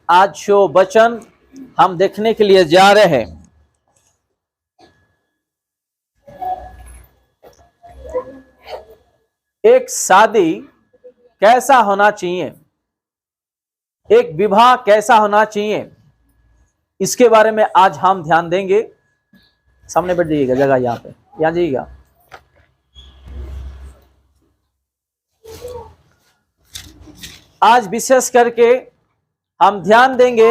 आज जो वचन हम देखने के लिए जा रहे हैं, एक शादी कैसा होना चाहिए, एक विवाह कैसा होना चाहिए, इसके बारे में आज हम ध्यान देंगे। सामने बैठ जाइएगा, जगह यहाँ पे, यहाँ जाइएगा। आज विशेष करके हम ध्यान देंगे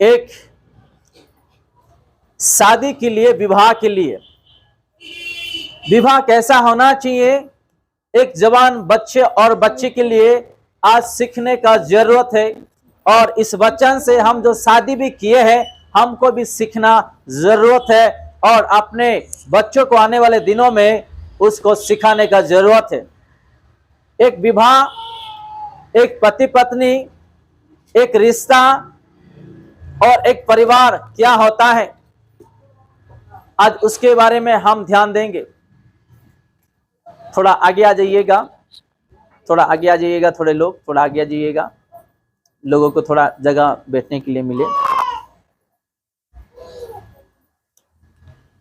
एक शादी के लिए, विवाह के लिए। विवाह कैसा होना चाहिए, एक जवान बच्चे और बच्ची के लिए आज सीखने का जरूरत है। और इस वचन से हम जो शादी भी किए हैं, हमको भी सीखना जरूरत है और अपने बच्चों को आने वाले दिनों में उसको सिखाने का जरूरत है। एक विवाह, एक पति पत्नी, एक रिश्ता और एक परिवार क्या होता है, आज उसके बारे में हम ध्यान देंगे। थोड़ा आगे आ जाइएगा, थोड़ा आगे आ जाइएगा, थोड़े लोग थोड़ा आगे आ जाइएगा, लोगों को थोड़ा जगह बैठने के लिए मिले।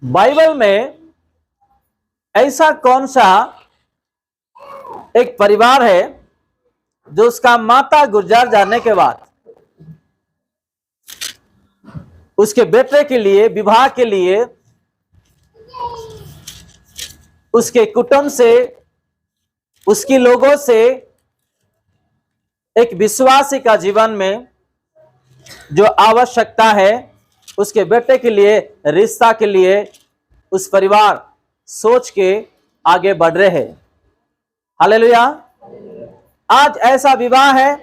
बाइबल में ऐसा कौन सा एक परिवार है जो उसका माता गुजर जाने के बाद उसके बेटे के लिए, विवाह के लिए, उसके कुटुंब से, उसके लोगों से एक विश्वासी का जीवन में जो आवश्यकता है, उसके बेटे के लिए, रिश्ता के लिए, उस परिवार सोच के आगे बढ़ रहे हैं। हालेलुया। आज ऐसा विवाह है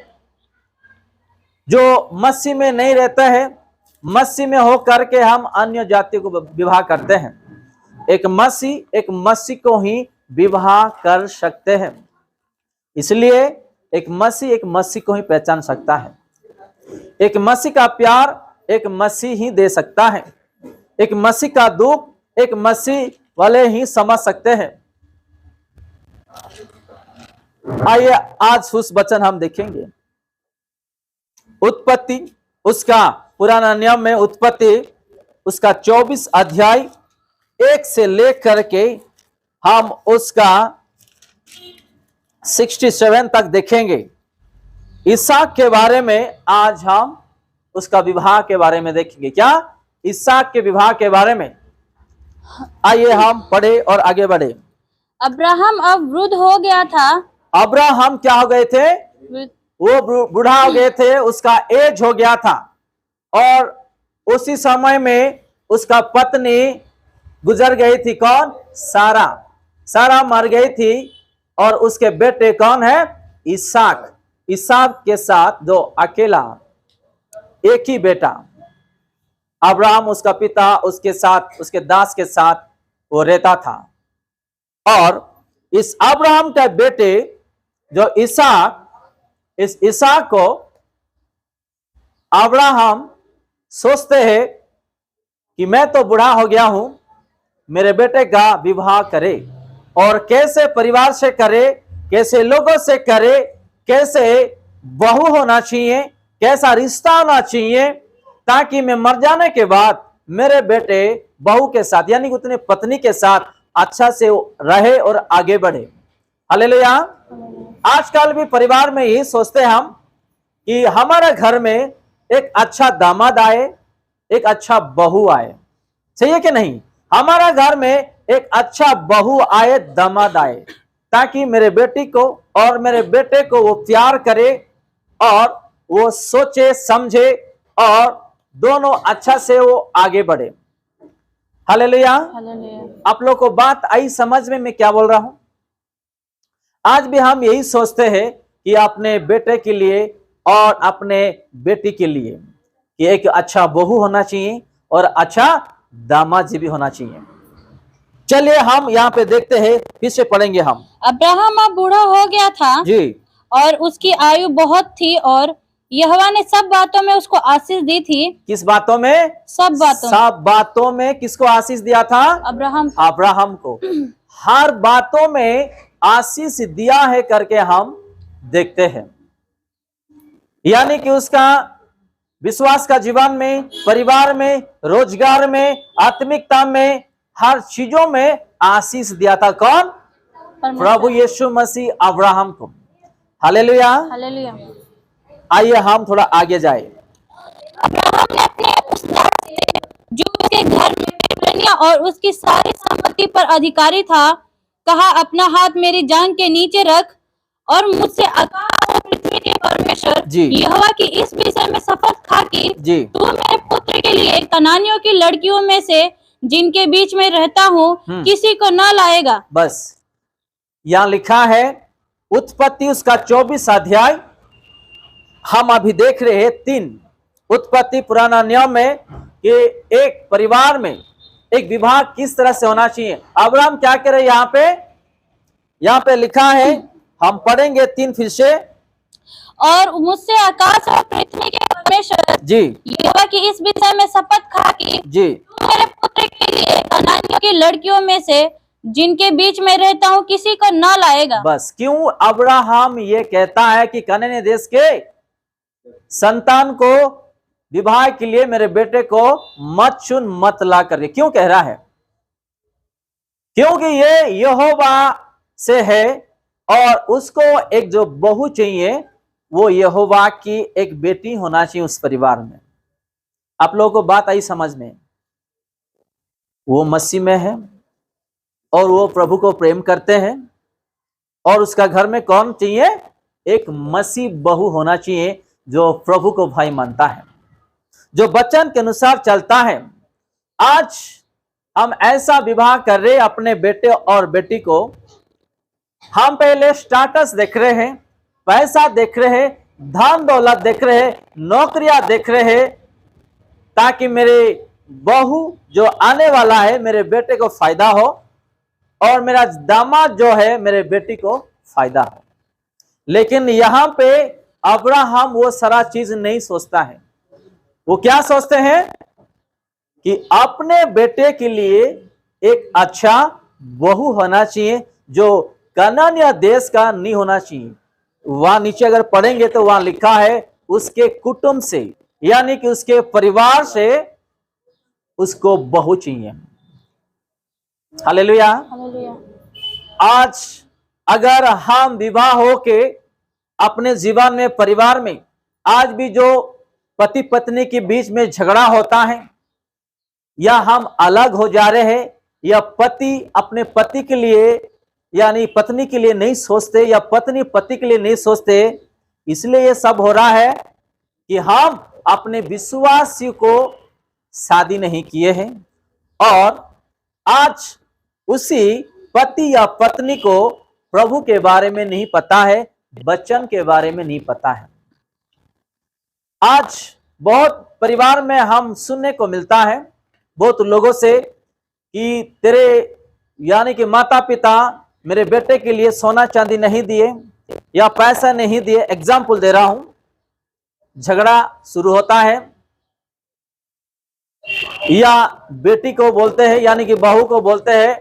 जो मसीह में नहीं रहता है, मसीह में हो करके हम अन्य जाति को विवाह करते हैं। एक मसीह को ही विवाह कर सकते हैं। इसलिए एक मसीह को ही पहचान सकता है। एक मसीह का प्यार एक मसीह ही दे सकता है। एक मसीह का दुख एक मसीह वाले ही समझ सकते हैं। आइए आज उस वचन हम देखेंगे। उत्पत्ति, उसका पुराना नियम में उत्पत्ति, उसका 24 अध्याय 1 से लेकर के हम उसका 67 तक देखेंगे। इसहाक के बारे में आज हम उसका विवाह के बारे में देखेंगे। क्या? इसहाक के विवाह के बारे में। आइए हम पढ़े और आगे बढ़े। अब्राहम अब वृद्ध हो गया था। अब्राहम क्या हो गए थे? वो बूढ़ा हो गए थे, उसका एज हो गया था। और उसी समय में उसका पत्नी गुजर गई थी। कौन? सारा। सारा मर गई थी और उसके बेटे कौन है? इसहाक। इसहाक के साथ जो अकेला एक ही बेटा अब्राहम, उसका पिता, उसके साथ, उसके दास के साथ वो रहता था। और इस अब्राहम के बेटे जो इसहाक, इस इसहाक को अब्राहम सोचते हैं कि मैं तो बूढ़ा हो गया हूं, मेरे बेटे का विवाह करे। और कैसे परिवार से करे, कैसे लोगों से करे, कैसे बहू होना चाहिए, कैसा रिश्ता होना चाहिए, ताकि मैं मर जाने के बाद मेरे बेटे बहू के साथ, यानी उतने पत्नी के साथ अच्छा से रहे और आगे बढ़े। हालेलुया। आजकल भी परिवार में ही सोचते हम कि हमारे घर में एक अच्छा दामाद आए, एक अच्छा बहू आए। सही है कि नहीं? हमारा घर में एक अच्छा बहू आए, दामाद आए, ताकि मेरे बेटी को और मेरे बेटे को वो प्यार करे और वो सोचे समझे और दोनों अच्छा से वो आगे बढ़े। हालेलुया। आप लोग को बात आई समझ में मैं क्या बोल रहा हूं? आज भी हम यही सोचते हैं कि अपने बेटे के लिए और अपने बेटी के लिए कि एक अच्छा बहू होना चाहिए और अच्छा दामाद जी भी होना चाहिए। चलिए हम यहाँ पे देखते हैं, फिर से पढ़ेंगे हम। अब्राहम अब बूढ़ा हो गया था जी, और उसकी आयु बहुत थी और यहोवा ने सब बातों में उसको आशीष दी थी। किस बातों में? सब बातों। सब बातों में किसको आशीष दिया था? अब्राहम को। हर बातों में आशीष दिया है करके हम देखते हैं। यानी कि उसका विश्वास का जीवन में, परिवार में, रोजगार में, आत्मिकता में, हर चीजों में आशीष दिया था। कौन? प्रभु यीशु मसीह अब्राहम को। हालेलुया। हालेलुया। आइए हम थोड़ा आगे जाए। अब्राहम ने अपने उस दास से, जो उसके घर में बेटनिया और उसकी सारी संपत्ति पर अधिकारी था, कहा, अपना हाथ मेरी जांघ के नीचे रख और मुझसे आकाश और पृथ्वी के परमेश्वर जी। यहोवा की इस विषय में शपथ खा कि जी। तू मेरे पुत्र के लिए कनानियों की लड़कियों में से जिनके बीच में रहता हूँ किसी को न लाएगा। बस यहां लिखा है उत्पत्ति उसका 24 अध्याय, हम अभी देख रहे हैं 3 उत्पत्ति पुराना नियम में कि एक परिवार में एक विवाह किस तरह से होना चाहिए। अब्राहम क्या कह रहे यहाँ पे लिखा है, हम पढ़ेंगे 3 फिर से। और मुझसे आकाश और पृथ्वी के परमेश्वर जी यहोवा की इस विषय में शपथ खा कि जी तू मेरे पुत्र के लिए कनानियों की लड़कियों में से जिनके बीच में रहता हूँ किसी को न लाएगा। बस क्यों अब्राहम ये कहता है कि कनानी देश के संतान को विवाह के लिए मेरे बेटे को मत चुन, मत ला करके क्यों कह रहा है? क्योंकि ये यहोवा से है और उसको एक जो बहू चाहिए वो यहोवा की एक बेटी होना चाहिए उस परिवार में। आप लोगों को बात आई समझ में? वो मसीह में है और वो प्रभु को प्रेम करते हैं और उसका घर में कौन चाहिए? एक मसीह बहू होना चाहिए जो प्रभु को भाई मानता है, जो वचन के अनुसार चलता है। आज हम ऐसा विवाह कर रहे अपने बेटे और बेटी को, हम पहले स्टेटस देख रहे हैं, पैसा देख रहे हैं, धन दौलत देख रहे हैं, नौकरियां देख रहे हैं, ताकि मेरे बहू जो आने वाला है मेरे बेटे को फायदा हो और मेरा दामाद जो है मेरे बेटी को फायदा हो। लेकिन यहां पे अब्राहम वो सारा चीज नहीं सोचता है। वो क्या सोचते हैं कि अपने बेटे के लिए एक अच्छा बहू होना चाहिए जो कनानिया देश का नहीं होना चाहिए। वहां नीचे अगर पढ़ेंगे तो वहां लिखा है उसके कुटुंब से, यानी कि उसके परिवार से उसको बहू चाहिए। हालेलुया। हालेलुया। आज अगर हम विवाह होके अपने जीवन में, परिवार में, आज भी जो पति पत्नी के बीच में झगड़ा होता है या हम अलग हो जा रहे हैं या पति अपने पति के लिए यानी पत्नी के लिए नहीं सोचते या पत्नी पति के लिए नहीं सोचते, इसलिए ये सब हो रहा है कि हम अपने विश्वासी को शादी नहीं किए हैं और आज उसी पति या पत्नी को प्रभु के बारे में नहीं पता है, वचन के बारे में नहीं पता है। आज बहुत परिवार में हम सुनने को मिलता है बहुत लोगों से कि तेरे यानी कि माता पिता मेरे बेटे के लिए सोना चांदी नहीं दिए या पैसा नहीं दिए। एग्जाम्पल दे रहा हूं, झगड़ा शुरू होता है या बेटी को बोलते हैं यानी कि बहू को बोलते हैं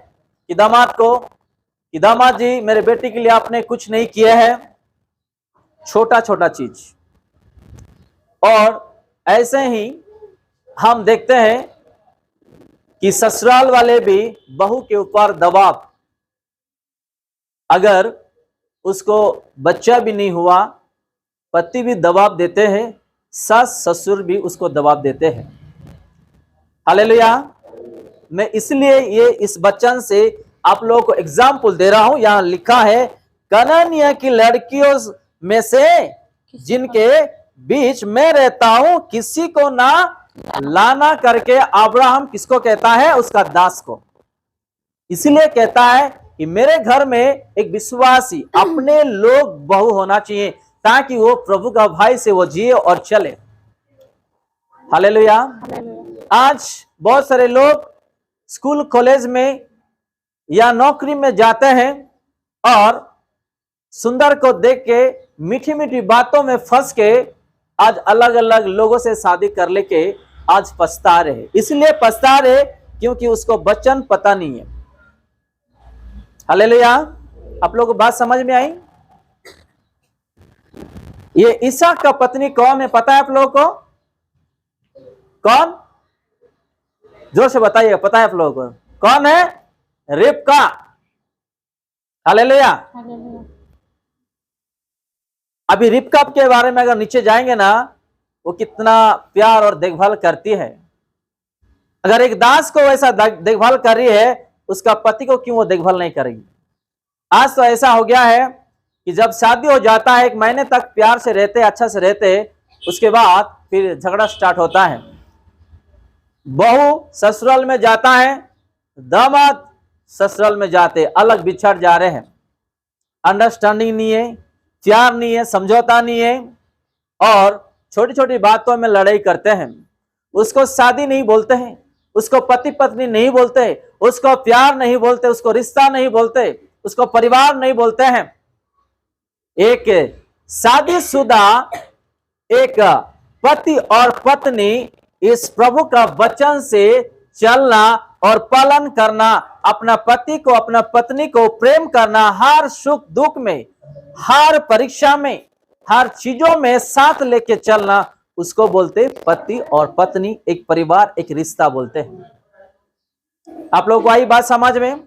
कि दामाद को कि दामाद जी मेरे बेटी के लिए आपने कुछ नहीं किए हैं, छोटा छोटा चीज। और ऐसे ही हम देखते हैं कि ससुराल वाले भी बहू के ऊपर दबाव, अगर उसको बच्चा भी नहीं हुआ पति भी दबाव देते हैं, सास ससुर भी उसको दबाव देते हैं। हालेलुया। मैं इसलिए ये इस वचन से आप लोगों को एग्जाम्पल दे रहा हूं। यहां लिखा है कनानिया की लड़कियों में से जिनके बीच में रहता हूं किसी को ना लाना करके अब्राहम किसको कहता है? उसका दास को। इसलिए कहता है कि मेरे घर में एक विश्वासी अपने लोग बहू होना चाहिए ताकि वो प्रभु का भाई से वो जिए और चले। हालेलुया। आज बहुत सारे लोग स्कूल कॉलेज में या नौकरी में जाते हैं और सुंदर को देख के मीठी मीठी बातों में फंस के आज अलग अलग लोगों से शादी कर लेके आज पछता रहे। इसलिए पछता रहे क्योंकि उसको वचन पता नहीं है। हालेलुया। आप लोगों को बात समझ में आई? ये इसहाक का पत्नी कौन है, पता है आप लोगों को? कौन? जोर से बताइए, पता है आप लोगों को कौन है? रिबका। हालेलुया। अभी रिबका के बारे में अगर नीचे जाएंगे ना, वो कितना प्यार और देखभाल करती है। अगर एक दास को वैसा देखभाल कर रही है, उसका पति को क्यों वो देखभाल नहीं करेगी? आज तो ऐसा हो गया है कि जब शादी हो जाता है, 1 महीने तक प्यार से रहते, अच्छा से रहते, उसके बाद फिर झगड़ा स्टार्ट होता है। बहू ससुराल में जाता है, दामाद ससुराल में जाते, अलग बिछड़ जा रहे हैं। अंडरस्टैंडिंग नहीं है, प्यार नहीं है, समझौता नहीं है, और छोटी छोटी बातों में लड़ाई करते हैं। उसको शादी नहीं बोलते हैं, उसको पति पत्नी नहीं बोलते, उसको प्यार नहीं बोलते, उसको रिश्ता नहीं बोलते, उसको परिवार नहीं बोलते हैं। एक शादीशुदा एक पति और पत्नी इस प्रभु का वचन से चलना और पालन करना, अपना पति को अपना पत्नी को प्रेम करना, हर सुख दुख में, हर परीक्षा में, हर चीजों में साथ लेके चलना, उसको बोलते पति और पत्नी, एक परिवार, एक रिश्ता बोलते हैं। आप लोगों को आई बात समझ में?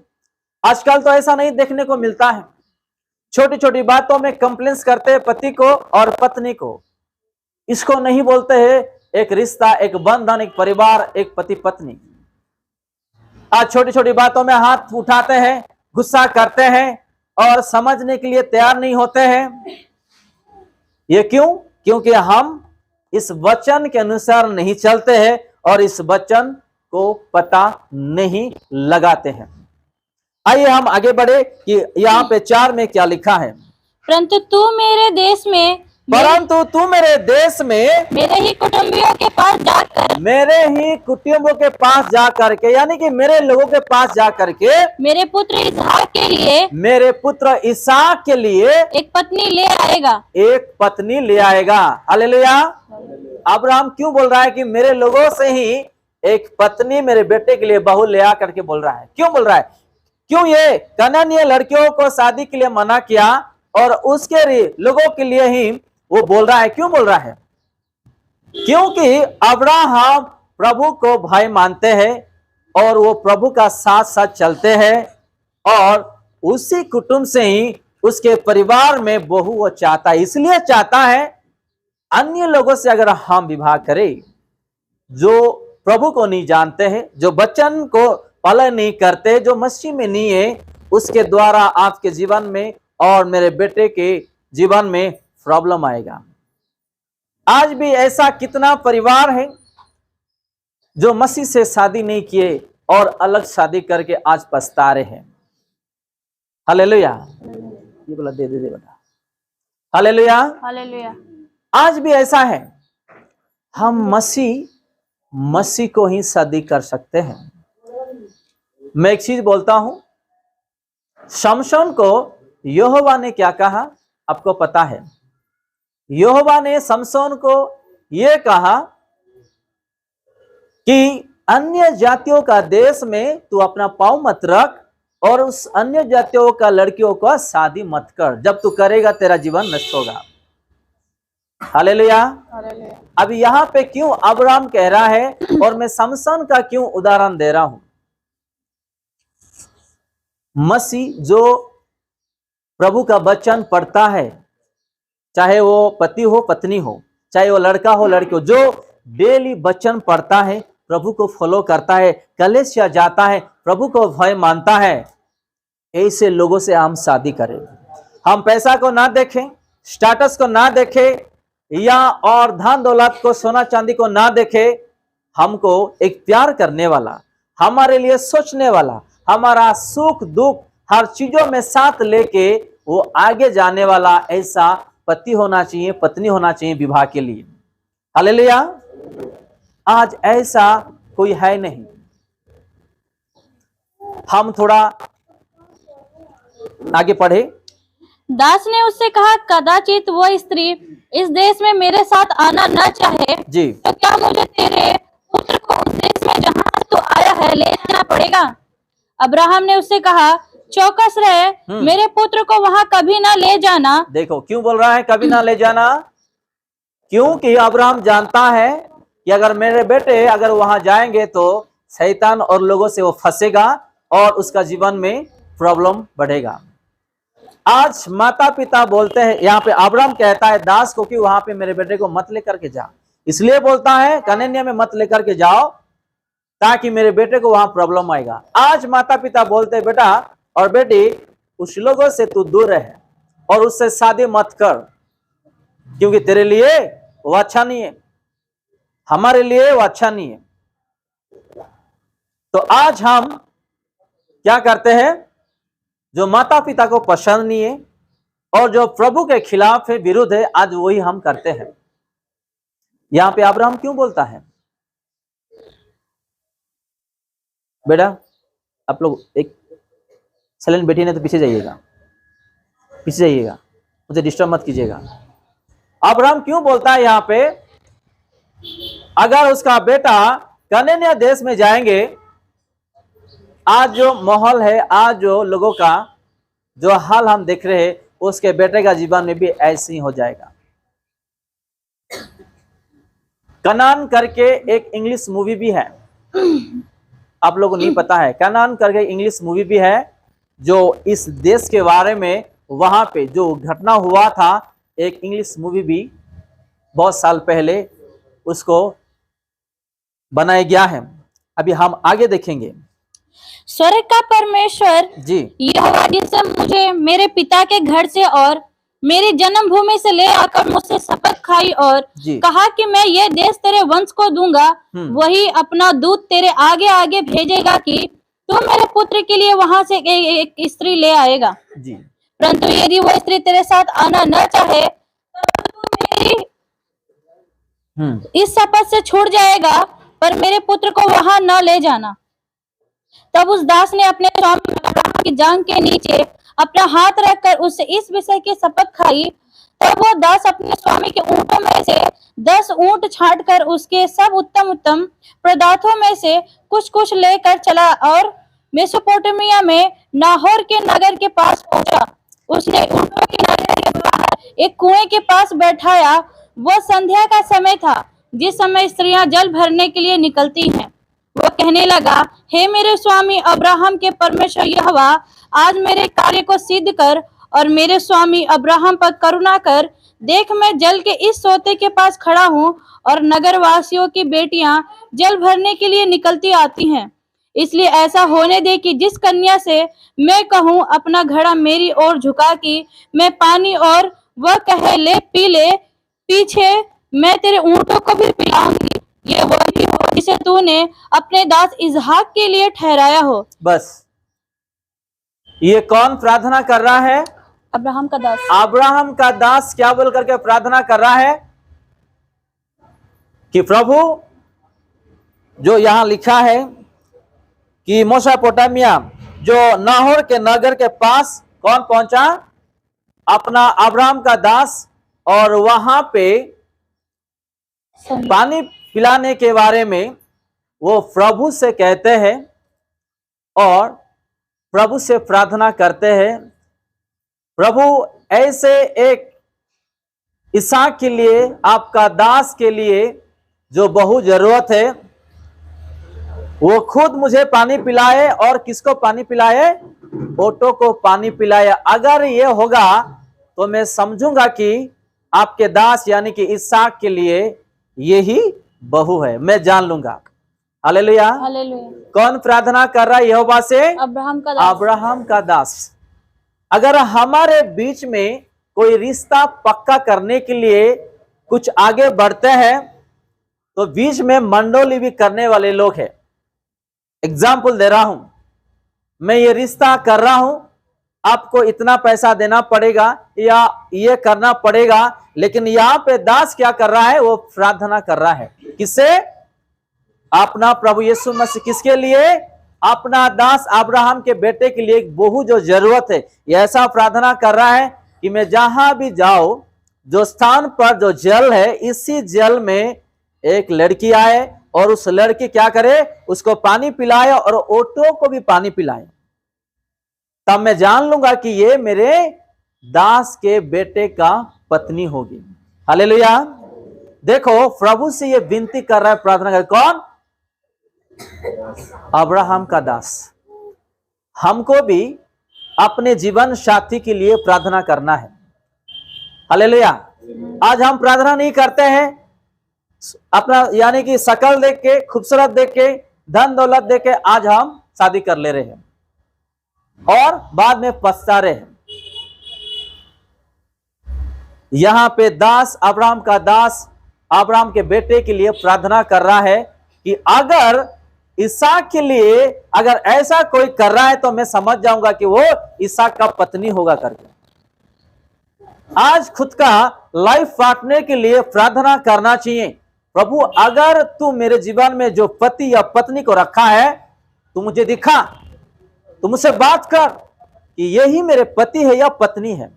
आजकल तो ऐसा नहीं देखने को मिलता है। छोटी छोटी बातों में कंप्लेंट्स करते हैं पति को और पत्नी को। इसको नहीं बोलते हैं एक रिश्ता, एक बंधन, एक परिवार, एक पति पत्नी। आज छोटी छोटी बातों में हाथ उठाते हैं, गुस्सा करते हैं और समझने के लिए तैयार नहीं होते हैं। ये क्यों? क्योंकि हम इस वचन के अनुसार नहीं चलते हैं और इस वचन को पता नहीं लगाते हैं। आइए हम आगे बढ़े कि यहाँ पे 4 में क्या लिखा है। परंतु तू मेरे देश में मेरे ही कुटुंबियों के पास जाकर, मेरे ही कुटुंबों के पास जा करके, यानी कि मेरे लोगों के पास जा करके, मेरे पुत्र इसहाक के लिए एक पत्नी ले आएगा। एक पत्नी ले आएगा। हालेलुया। अब्राहम क्यों बोल रहा है कि मेरे लोगों से ही एक पत्नी मेरे बेटे के लिए बहू ले आ करके बोल रहा है? क्यों बोल रहा है? क्यों ये कनानीय लड़कियों को शादी के लिए मना किया और उसके लोगों के लिए ही वो बोल रहा है? क्यों बोल रहा है? क्योंकि अब्राहम प्रभु को भाई मानते हैं और वो प्रभु का साथ साथ चलते हैं, और उसी कुटुंब से ही उसके परिवार में बहू वो चाहता है। इसलिए चाहता है अन्य लोगों से अगर हम विवाह करें, जो प्रभु को नहीं जानते हैं, जो वचन को पालन नहीं करते, जो मसीह में नहीं है, उसके द्वारा आपके जीवन में और मेरे बेटे के जीवन में प्रॉब्लम आएगा। आज भी ऐसा कितना परिवार है जो मसीह से शादी नहीं किए और अलग शादी करके आज पछता रहे हैं। हालेलुया। ये बोला दे बेटा। हालेलुया। हालेलुया। आज भी ऐसा है। हम मसीह को ही शादी कर सकते हैं। मैं एक चीज बोलता हूं, शमशोन को यहोवा ने क्या कहा आपको पता है? यहोवा ने शमशोन को यह कहा कि अन्य जातियों का देश में तू अपना पांव मत रख और उस अन्य जातियों का लड़कियों को शादी मत कर। जब तू करेगा तेरा जीवन नष्ट होगा। हालेलुया। अब यहां पे क्यों अब्राहम कह रहा है और मैं शमशोन का क्यों उदाहरण दे रहा हूं? मसीह जो प्रभु का वचन पढ़ता है, चाहे वो पति हो पत्नी हो, चाहे वो लड़का हो लड़की हो, जो डेली वचन पढ़ता है, प्रभु को फॉलो करता है, कलीसिया जाता है, प्रभु को भय मानता है, ऐसे लोगों से हम शादी करें। हम पैसा को ना देखें, स्टेटस को ना देखें, या और धन दौलत को, सोना चांदी को ना देखें। हमको एक प्यार करने वाला, हमारे लिए सोचने वाला, हमारा सुख दुख हर चीजों में साथ लेके वो आगे जाने वाला ऐसा पति होना चाहिए, पत्नी होना चाहिए विवाह के लिए। हालेलुया। आज ऐसा कोई है नहीं। हम थोड़ा आगे पढ़े। दास ने उससे कहा, कदाचित वो स्त्री इस देश में मेरे साथ आना न चाहे जी, तो क्या मुझे तेरे पुत्र को उस देश में जहां तू आया है ले जाना पड़ेगा? अब्राहम ने उससे कहा, चौकस रहे, मेरे पुत्र को वहां कभी ना ले जाना। देखो क्यों बोल रहा है कभी ना ले जाना? क्योंकि अब्राहम जानता है कि अगर मेरे बेटे अगर वहां जाएंगे तो शैतान और लोगों से वो फंसेगा और उसका जीवन में प्रॉब्लम बढ़ेगा। आज माता पिता बोलते हैं, यहाँ पे अब्राहम कहता है दास को कि वहां पे मेरे बेटे को मत लेकर के जा, इसलिए बोलता है कनान्या में मत लेकर के जाओ ताकि मेरे बेटे को वहां प्रॉब्लम आएगा। आज माता पिता बोलते हैं बेटा और बेटी उस लोगों से तू दूर रहे और उससे शादी मत कर, क्योंकि तेरे लिए वो अच्छा नहीं है, हमारे लिए वो अच्छा नहीं है। तो आज हम क्या करते हैं, जो माता पिता को पसंद नहीं है और जो प्रभु के खिलाफ है, विरुद्ध है, आज वही हम करते हैं। यहां पे अब्राहम क्यों बोलता है? बेटा आप लोग एक साइलेंट बैठी नहीं तो पीछे जाइएगा, पीछे जाइएगा, मुझे डिस्टर्ब मत कीजिएगा। अब्राहम क्यों बोलता है यहाँ पे, अगर उसका बेटा कनान्या देश में जाएंगे, आज जो माहौल है, आज जो लोगों का जो हाल हम देख रहे हैं, उसके बेटे का जीवन में भी ऐसे ही हो जाएगा। कनान करके एक इंग्लिश मूवी भी है, आप लोगों को नहीं पता है, कनान करके इंग्लिश मूवी भी है जो इस देश के बारे में, वहां पे जो घटना हुआ था, एक इंग्लिश मूवी भी बहुत साल पहले उसको बनाया गया है। अभी हम आगे देखेंगे। स्वर्ग का परमेश्वर जी यहोवा जिसने मुझे मेरे पिता के घर से और मेरी जन्मभूमि से ले आकर मुझसे शपथ खाई और जी। कहा कि मैं ये देश तेरे वंश को दूंगा, वही अपना दूत तेरे आगे आगे भेजेगा कि तू मेरे पुत्र के लिए वहां से एक स्त्री ले आएगा। जी। परंतु यदि वो स्त्री तेरे साथ आना न चाहे तो तू मेरी इस शपथ से छूट जाएगा, पर मेरे पुत्र को वहां न ले जाना। तब उस दास ने अपने स्वामी अब्राहम की जांघ के नीचे अपना हाथ रखकर उससे इस विषय की शपथ खाई। तब वो दास अपने स्वामी के ऊंटों में से 10 ऊंट छांटकर उसके सब उत्तम उत्तम पदार्थों में से कुछ कुछ लेकर चला और मेसोपोटामिया में नाहोर के नगर के पास पहुंचा। उसने ऊंटों के नगर के बाहर एक कुएं के पास बैठाया। वह संध्या का समय था, जिस समय स्त्रियां जल भरने के लिए निकलती हैं। वो कहने लगा, हे मेरे स्वामी अब्राहम के परमेश्वर यहोवा, आज मेरे कार्य को सिद्ध कर और मेरे स्वामी अब्राहम पर करुणा कर। देख, मैं जल के इस सोते के पास खड़ा हूँ और नगरवासियों की बेटियां जल भरने के लिए निकलती आती हैं। इसलिए ऐसा होने दे कि जिस कन्या से मैं कहूँ अपना घड़ा मेरी ओर झुका कि मैं पानी, और वह कहे ले पी ले, पीछे मैं तेरे ऊंटों को भी पिलाऊंगी। ये वही हो जिसे तूने अपने दास इसहाक के लिए ठहराया हो। बस ये कौन प्रार्थना कर रहा है? अब्राहम का दास। अब्राहम का दास क्या बोल करके प्रार्थना कर रहा है कि प्रभु, जो यहां लिखा है कि मेसोपोटामिया जो नाहोर के नगर के पास कौन पहुंचा? अपना अब्राहम का दास, और वहां पे पानी पिलाने के बारे में वो प्रभु से कहते हैं और प्रभु से प्रार्थना करते हैं, प्रभु ऐसे एक इसहाक के लिए, आपका दास के लिए जो बहुत जरूरत है, वो खुद मुझे पानी पिलाए। और किसको पानी पिलाए? ओटो को पानी पिलाए। अगर ये होगा तो मैं समझूंगा कि आपके दास यानी कि इसहाक के लिए यही बहू है, मैं जान लूंगा। हालेलुया। हालेलुया। कौन प्रार्थना कर रहा है यहोवा से? अब्राहम का दास। अब्राहम का दास। अगर हमारे बीच में कोई रिश्ता पक्का करने के लिए कुछ आगे बढ़ते हैं तो बीच में मंडोली भी करने वाले लोग हैं। एग्जाम्पल दे रहा हूं, मैं ये रिश्ता कर रहा हूं, आपको इतना पैसा देना पड़ेगा या ये करना पड़ेगा, लेकिन यहाँ पे दास क्या कर रहा है? वो प्रार्थना कर रहा है। किससे? अपना प्रभु यीशु मसीह। किसके लिए? अपना दास अब्राहम के बेटे के लिए एक बहू जो जरूरत है। ये ऐसा प्रार्थना कर रहा है कि मैं जहां भी जाऊं, जो स्थान पर जो जल है, इसी जल में एक लड़की आए और उस लड़की क्या करे? उसको पानी पिलाए और ओटो को भी पानी पिलाए। तब मैं जान लूंगा कि ये मेरे दास के बेटे का पत्नी होगी। हालेलुया। देखो प्रभु से ये विनती कर रहा है, प्रार्थना कर, कौन? अब्राहम का दास। हमको भी अपने जीवन साथी के लिए प्रार्थना करना है। हालेलुया। आज हम प्रार्थना नहीं करते हैं अपना, यानी कि शकल देख के, खूबसूरत देख के, धन दौलत देख के आज हम शादी कर ले रहे हैं और बाद में पछता रहे हैं। यहां पे दास, अब्राहम का दास अब्राहम के बेटे के लिए प्रार्थना कर रहा है कि अगर इसहाक के लिए अगर ऐसा कोई कर रहा है तो मैं समझ जाऊंगा कि वो इसहाक का पत्नी होगा करके। आज खुद का लाइफ पार्टनर के लिए प्रार्थना करना चाहिए। प्रभु अगर तू मेरे जीवन में जो पति या पत्नी को रखा है, तू मुझे दिखा, तू मुझसे बात कर कि यही मेरे पति है या पत्नी है,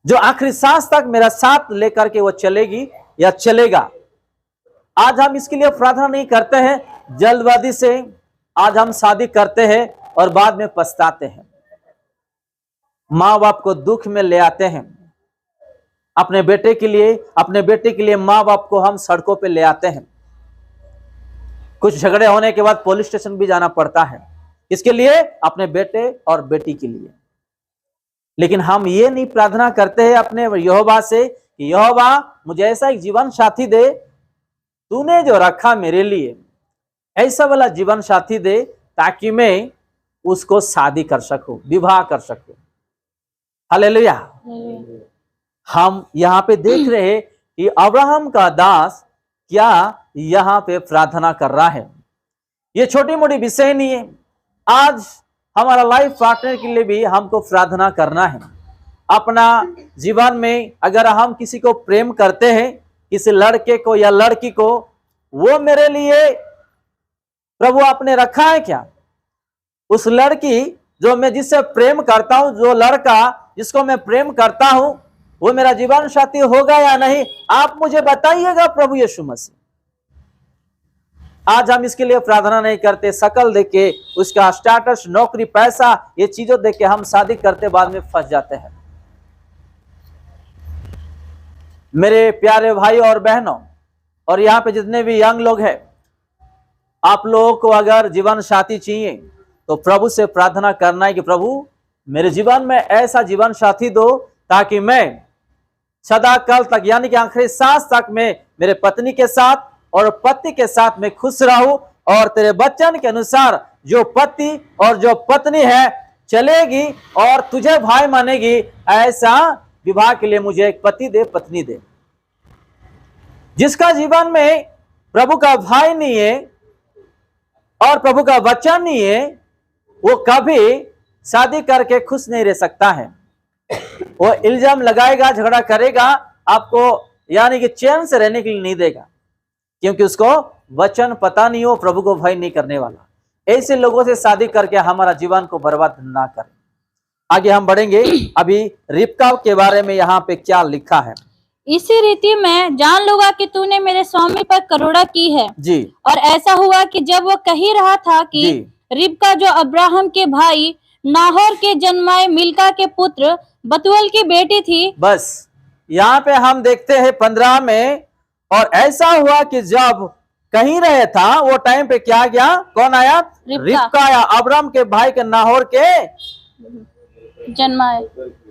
जो आखिरी सांस तक मेरा साथ लेकर के वो चलेगी या चलेगा। आज हम इसके लिए प्रार्थना नहीं करते हैं, जल्दबाजी से आज हम शादी करते हैं और बाद में पछताते हैं, माँ बाप को दुख में ले आते हैं। अपने बेटे के लिए माँ बाप को हम सड़कों पे ले आते हैं। कुछ झगड़े होने के बाद पुलिस स्टेशन भी जाना पड़ता है, इसके लिए, अपने बेटे और बेटी के लिए। लेकिन हम ये नहीं प्रार्थना करते हैं अपने यहोवा से कि यहोवा मुझे ऐसा एक जीवन साथी दे, तूने जो रखा मेरे लिए ऐसा वाला जीवन साथी दे ताकि मैं उसको शादी कर सकूं, विवाह कर सकूं। हालेलुया। हम यहाँ पे देख रहे हैं कि अब्राहम का दास क्या यहाँ पे प्रार्थना कर रहा है। ये छोटी मोटी विषय नहीं है। आज हमारा लाइफ पार्टनर के लिए भी हमको प्रार्थना करना है। अपना जीवन में अगर हम किसी को प्रेम करते हैं, किसी लड़के को या लड़की को, वो मेरे लिए प्रभु आपने रखा है क्या? उस लड़की जो मैं जिससे प्रेम करता हूं, जो लड़का जिसको मैं प्रेम करता हूं, वो मेरा जीवन साथी होगा या नहीं? आप मुझे बताइएगा प्रभु यीशु मसीह। आज हम इसके लिए प्रार्थना नहीं करते, शकल देख के, उसका स्टेटस, नौकरी, पैसा, ये चीजों देख के हम शादी करते, बाद में फंस जाते हैं। मेरे प्यारे भाई और बहनों, और यहाँ पे जितने भी यंग लोग हैं, आप लोगों को अगर जीवन साथी चाहिए तो प्रभु से प्रार्थना करना है कि प्रभु मेरे जीवन में ऐसा जीवन साथी दो ताकि मैं सदा काल तक, यानी कि आखिरी सांस तक मैं मेरे पत्नी के साथ और पति के साथ मैं खुश रहूं, और तेरे वचन के अनुसार जो पति और जो पत्नी है चलेगी और तुझे भाई मानेगी, ऐसा विवाह के लिए मुझे एक पति दे, पत्नी दे। जिसका जीवन में प्रभु का भाई नहीं है और प्रभु का वचन नहीं है, वो कभी शादी करके खुश नहीं रह सकता है। वो इल्जाम लगाएगा, झगड़ा करेगा, आपको यानी कि चैन से रहने के लिए नहीं देगा, क्योंकि उसको वचन पता नहीं हो, प्रभु को भय नहीं करने वाला। ऐसे लोगों से शादी करके हमारा जीवन को बर्बाद ना करें। आगे हम बढ़ेंगे। अभी रिबका के बारे में यहाँ पे क्या लिखा है। इसी रीति मैं जान लूंगा कि तूने मेरे स्वामी पर करुणा की है जी। और ऐसा हुआ कि जब वो कह ही रहा था कि रिबका जो अब्राहम के भाई नाहोर के जन्माए मिल्का के पुत्र बतूएल की बेटी थी। बस यहाँ पे हम देखते हैं 15 में, और ऐसा हुआ कि जब कहीं रहे था वो टाइम पे क्या गया, कौन आया? रिबका आया, अब्राहम के भाई के नाहोर के जन्माए,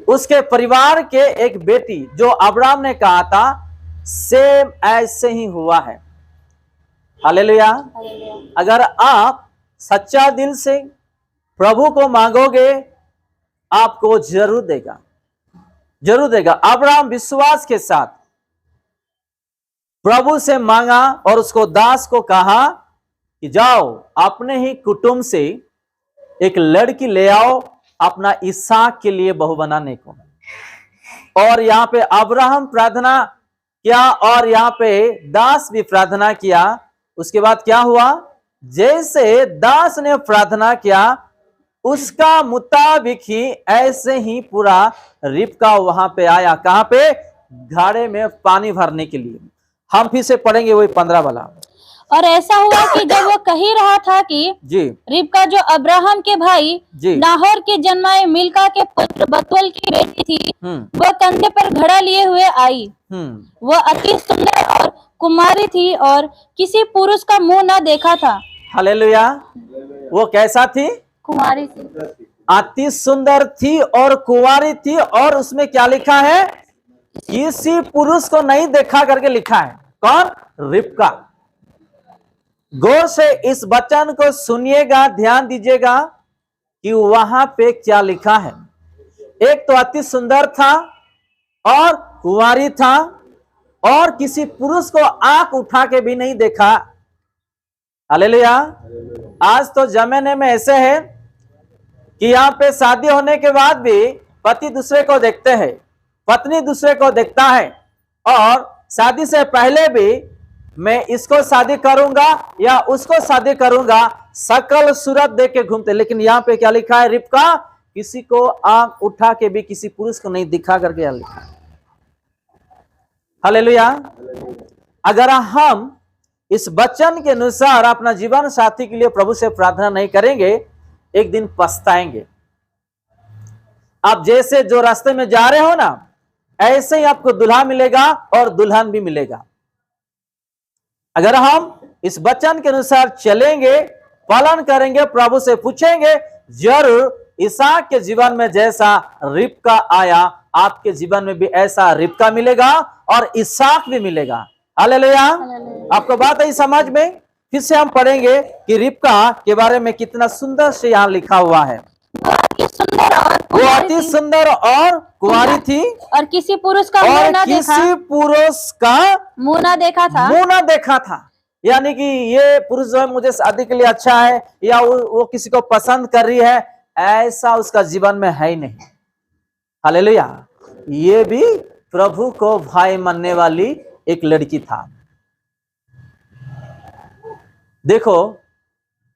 उसके परिवार के एक बेटी, जो अब्राहम ने कहा था सेम ऐसे ही हुआ है। हालेलुया। अगर आप सच्चा दिल से प्रभु को मांगोगे, आपको जरूर देगा, जरूर देगा। अब्राहम विश्वास के साथ प्रभु से मांगा और उसको दास को कहा कि जाओ अपने ही कुटुंब से एक लड़की ले आओ अपना इसहाक के लिए बहू बनाने को। और यहाँ पे अब्राहम प्रार्थना किया और यहाँ पे दास भी प्रार्थना किया। उसके बाद क्या हुआ? जैसे दास ने प्रार्थना किया उसका मुताबिक ही ऐसे ही पूरा रिबका वहां पे आया। कहां पे? घड़े में पानी भरने के लिए। हम फिर से पढ़ेंगे वही 15 वाला। और ऐसा हुआ कि जब वो कह ही रहा था कि जी रिबका जो अब्राहम के भाई जी नाहोर के जन्माए मिल्का के पुत्र बतूल की बेटी थी, वह कंधे पर घड़ा लिए हुए आई। वह अति सुंदर और कुमारी थी और किसी पुरुष का मुंह न देखा था। हालेलुया। वो कैसा थी? कुमारी थी। अति सुंदर थी और कुंवारी थी, और उसमें क्या लिखा है? किसी पुरुष को नहीं देखा करके लिखा है। कौन? रिबका। गौर से इस वचन को सुनिएगा, ध्यान दीजिएगा कि वहां पे क्या लिखा है। एक तो अति सुंदर था और कुंवारी था और किसी पुरुष को आंख उठा के भी नहीं देखा। हालेलुया। आज तो जमाने में ऐसे है कि यहाँ पे शादी होने के बाद भी पति दूसरे को देखते हैं, पत्नी दूसरे को देखता है, और शादी से पहले भी मैं इसको शादी करूंगा या उसको शादी करूंगा, सकल सूरत देख के घूमते। लेकिन यहाँ पे क्या लिखा है? रिबका किसी को आंख उठा के भी किसी पुरुष को नहीं दिखा करके यहाँ लिखा है। हालेलुया। अगर हम इस वचन के अनुसार अपना जीवन साथी के लिए प्रभु से प्रार्थना नहीं करेंगे, एक दिन पछताएंगे। आप जैसे जो रास्ते में जा रहे हो ना, ऐसे ही आपको दूल्हा मिलेगा और दुल्हन भी मिलेगा। अगर हम इस वचन के अनुसार चलेंगे, पालन करेंगे, प्रभु से पूछेंगे, जरूर इसहाक के जीवन में जैसा रिबका आया, आपके जीवन में भी ऐसा रिबका मिलेगा और इसहाक भी मिलेगा। हालेलुया। आपको बात है समझ में? फिर से हम पढ़ेंगे कि रिबका के बारे में कितना सुंदर से यहाँ लिखा हुआ है। वो अति सुंदर और कुंवारी थी और किसी पुरुष का मुंह न देखा। किसी पुरुष का मुंह न देखा था। मुंह न देखा था। यानी कि ये पुरुष जो है मुझे शादी के लिए अच्छा है, या वो किसी को पसंद कर रही है, ऐसा उसका जीवन में है ही नहीं। हालेलुया। ये भी प्रभु को भाई मानने वाली एक लड़की था। देखो,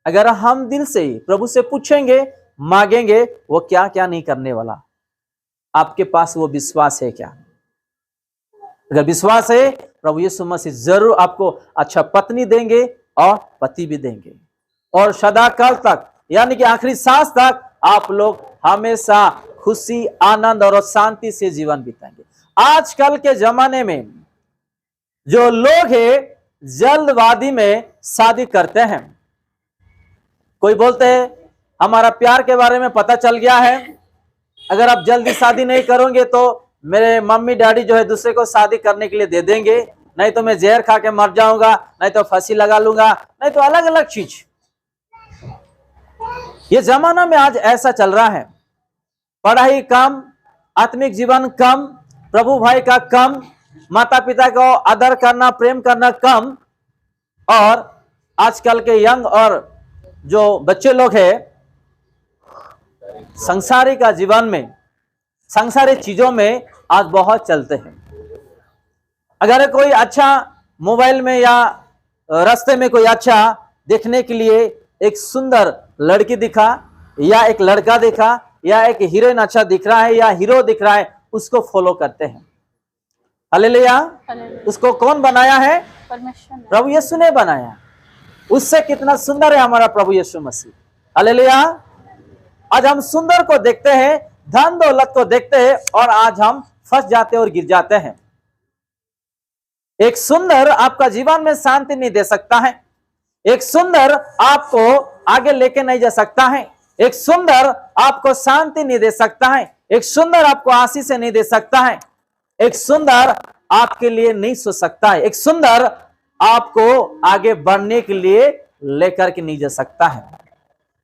अगर हम दिल से प्रभु से पूछेंगे, मांगेंगे, वो क्या क्या नहीं करने वाला। आपके पास वो विश्वास है क्या? अगर विश्वास है, प्रभु यीशु मसीह जरूर आपको अच्छा पत्नी देंगे और पति भी देंगे, और सदाकाल तक यानी कि आखिरी सांस तक आप लोग हमेशा खुशी, आनंद और शांति से जीवन बिताएंगे। आजकल के जमाने में जो लोग हैं जल्दबाजी में शादी करते हैं। कोई बोलते हैं हमारा प्यार के बारे में पता चल गया है, अगर आप जल्दी शादी नहीं करोगे तो मेरे मम्मी डैडी जो है दूसरे को शादी करने के लिए दे देंगे, नहीं तो मैं जहर खा के मर जाऊंगा, नहीं तो फांसी लगा लूंगा, नहीं तो अलग अलग चीज। ये जमाना में आज ऐसा चल रहा है। पढ़ाई कम, आत्मिक जीवन कम, प्रभु भाई का कम, माता पिता को आदर करना, प्रेम करना कम, और आजकल के यंग और जो बच्चे लोग हैं संसारिक जीवन में, सांसारिक चीजों में आज बहुत चलते हैं। अगर कोई अच्छा मोबाइल में या रास्ते में कोई अच्छा देखने के लिए एक सुंदर लड़की दिखा, या एक लड़का दिखा, या एक हीरोइन अच्छा दिख रहा है या हीरो दिख रहा है, उसको फॉलो करते हैं। हालेलुया। उसको कौन बनाया है? परमेश्वर, प्रभु यीशु ने बनाया। उससे कितना सुंदर है हमारा प्रभु यीशु मसीह। हालेलुया। आज हम सुंदर को देखते हैं, धन दौलत को देखते हैं, और आज हम फंस जाते और गिर जाते हैं। एक सुंदर आपका जीवन में शांति नहीं दे सकता है, एक सुंदर आपको आगे लेके नहीं जा सकता है, एक सुंदर आपको शांति नहीं दे सकता है, एक सुंदर आपको आशीष नहीं दे सकता है, एक सुंदर आपके लिए नहीं सोच सकता है, एक सुंदर आपको आगे बढ़ने के लिए लेकर के नहीं जा सकता है,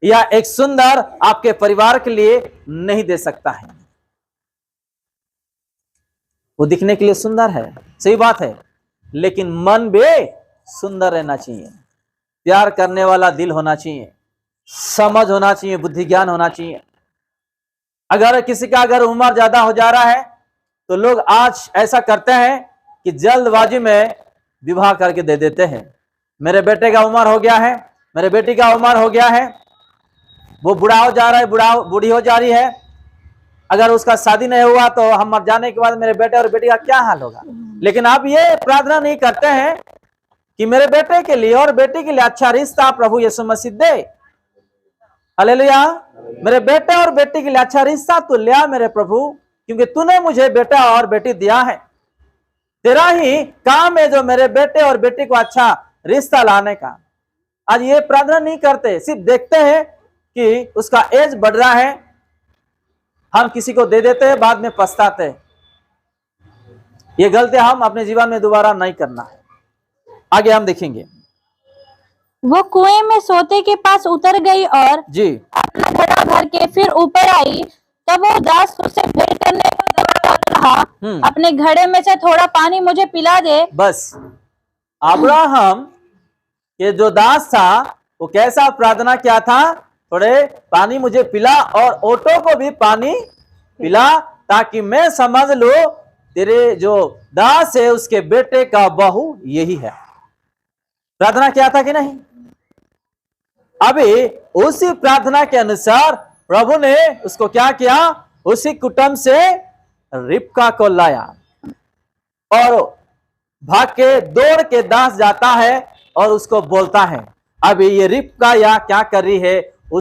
या एक सुंदर आपके परिवार के लिए नहीं दे सकता है। वो दिखने के लिए सुंदर है, सही बात है, लेकिन मन भी सुंदर रहना चाहिए, प्यार करने वाला दिल होना चाहिए, समझ होना चाहिए, बुद्धि ज्ञान होना चाहिए। अगर किसी का अगर उम्र ज्यादा हो जा रहा है तो लोग आज ऐसा करते हैं कि जल्दबाजी में विवाह करके दे देते हैं। मेरे बेटे का उम्र हो गया है, मेरे बेटी का उम्र हो गया है, वो बूढ़ा हो जा रहा है, बूढ़ी हो जा रही है, अगर उसका शादी नहीं हुआ तो हम मर जाने के बाद मेरे बेटे और बेटी का क्या हाल होगा। लेकिन आप ये प्रार्थना नहीं करते हैं कि मेरे बेटे के लिए और बेटी के लिए अच्छा रिश्ता प्रभु यीशु मसीह दे। हालेलुया। मेरे बेटे और बेटी के लिए अच्छा रिश्ता तू लिया मेरे प्रभु, क्योंकि तूने मुझे बेटा और बेटी दिया है। तेरा ही काम है जो मेरे बेटे और बेटी को अच्छा रिश्ता लाने का। आज ये प्रार्थना नहीं करते, सिर्फ देखते हैं कि उसका एज बढ़ रहा है, हम किसी को दे देते हैं, बाद में पछताते हैं। ये गलती हम अपने जीवन में दोबारा नहीं करना है। आगे हम देखेंगे। वो कुएं में सोते के पास उतर गई और जी अपना घड़ा भर के फिर ऊपर आई। तब वो दास उससे भेंट करने को रहा, अपने घड़े में से थोड़ा पानी मुझे पिला दे। बस अब्राहम के जो दास था वो कैसा प्रार्थना किया था, थोड़े पानी मुझे पिला और ओटो को भी पानी पिला, ताकि मैं समझ लो तेरे जो दास है उसके बेटे का बहू यही है। प्रार्थना किया था कि नहीं? अभी उसी प्रार्थना के अनुसार प्रभु ने उसको क्या किया, उसी कुटुंब से रिबका को लाया और भाग के दौड़ के दास जाता है और उसको बोलता है। अभी ये रिबका या क्या कर रही है,